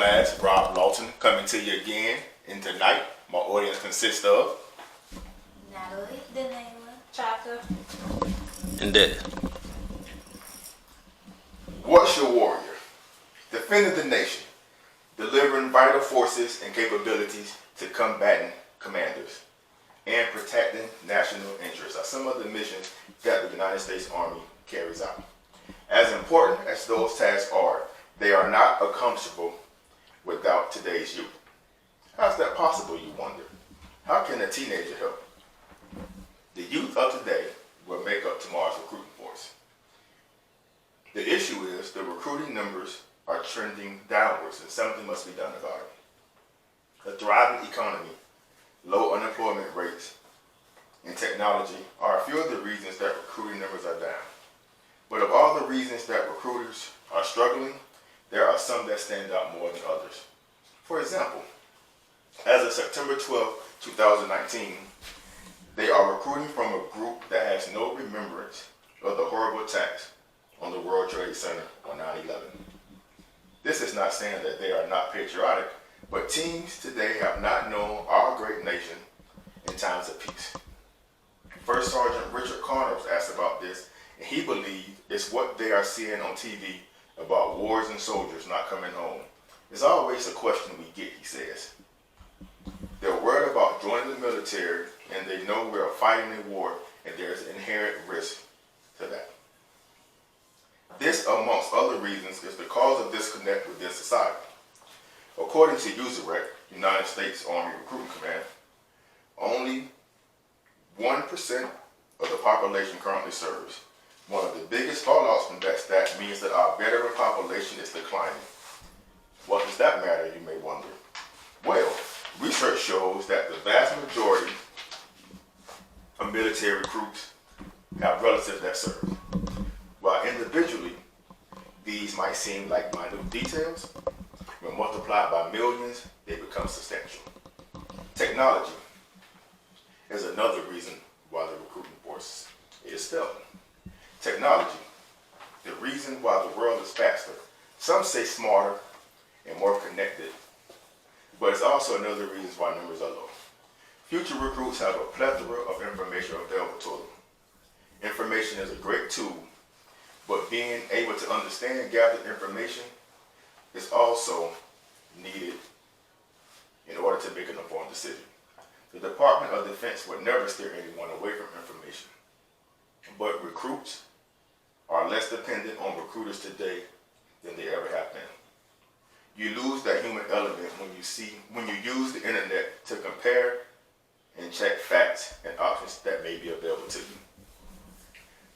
Class, Rob Lawton, coming to you again. And tonight, my audience consists of Natalie, Danila, Chaka, and Dad. What's Your Warrior? Defending the nation, delivering vital forces and capabilities to combatant commanders, and protecting national interests are some of the missions that the United States Army carries out. As important as those tasks are, they are not accomplishable without today's youth. How's that possible, you wonder? How can a teenager help? The youth of today will make up tomorrow's recruiting force. The issue is the recruiting numbers are trending downwards and something must be done about it. A thriving economy, low unemployment rates, and technology are a few of the reasons that recruiting numbers are down. But of all the reasons that recruiters are struggling, there are some that stand out more than others. For example, as of September 12, 2019, they are recruiting from a group that has no remembrance of the horrible attacks on the World Trade Center on 9/11. This is not saying that they are not patriotic, but teens today have not known our great nation in times of peace. First Sergeant Richard Connor was asked about this, and he believed it's what they are seeing on TV about wars and soldiers not coming home. It's always a question we get, he says. They're worried about joining the military, and they know we're fighting a war, and there's inherent risk to that. This, amongst other reasons, is the cause of disconnect with this society. According to USAREC, United States Army Recruiting Command, only 1% of the population currently serves. One of the biggest fallouts from that stat means that our veteran population is declining. What does that matter, you may wonder? Well, research shows that the vast majority of military recruits have relatives that serve. While individually, these might seem like minute details, when multiplied by millions, they become substantial. Technology is another reason why the recruiting force is failing. Technology, the reason why the world is faster. Some say smarter and more connected, but it's also another reason why numbers are low. Future recruits have a plethora of information available to them. Information is a great tool, but being able to understand gathered information is also needed in order to make an informed decision. The Department of Defense would never steer anyone away from information, but recruits are less dependent on recruiters today than they ever have been. You lose that human element when you use the internet to compare and check facts and options that may be available to you.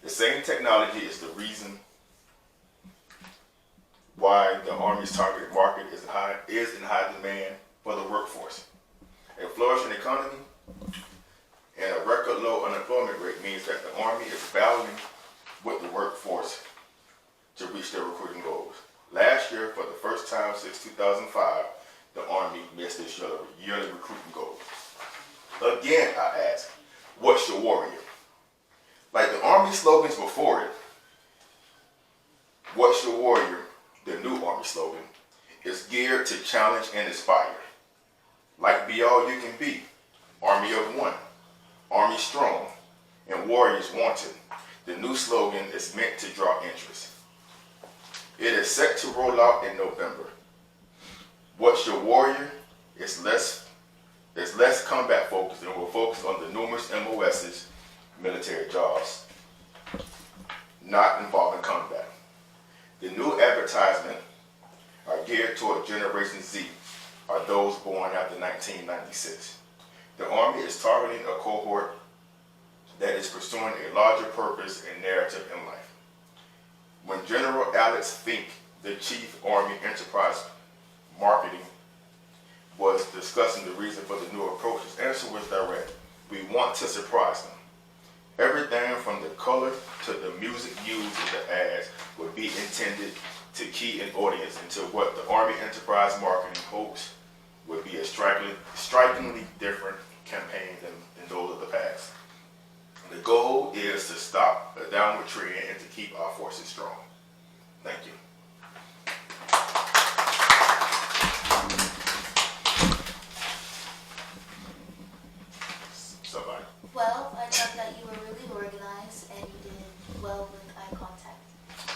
The same technology is the reason why the Army's target market is in high demand for the workforce. A flourishing economy and a record low unemployment rate means that the Army is battling with the workforce to reach their recruiting goals. Last year, for the first time since 2005, the Army missed its yearly recruiting goal. Again, I ask, what's your warrior? Like the Army slogans before it, what's your warrior, the new Army slogan, is geared to challenge and inspire. Like be all you can be, Army of One, Army Strong, and Warriors Wanted. The new slogan is meant to draw interest. It is set to roll out in November. What's Your Warrior is less combat focused and will focus on the numerous MOS's, military jobs, not involving combat. The new advertisement are geared toward Generation Z, are those born after 1996. The Army is targeting a cohort that is pursuing a larger purpose and narrative in life. When General Alex Fink, the Chief Army Enterprise Marketing, was discussing the reason for the new approach, his answer was direct. We want to surprise them. Everything from the color to the music used in the ads would be intended to key an audience into what the Army Enterprise Marketing hopes would be a strikingly different campaign than those of the past. The goal is to stop a downward trend and to keep our forces strong. Thank you. well with eye contact.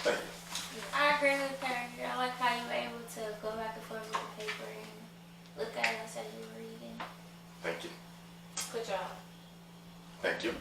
Thank you. I agree with her. I like how you were able to go back and forth with the paper and look at it instead of reading. Thank you. Good job. Thank you.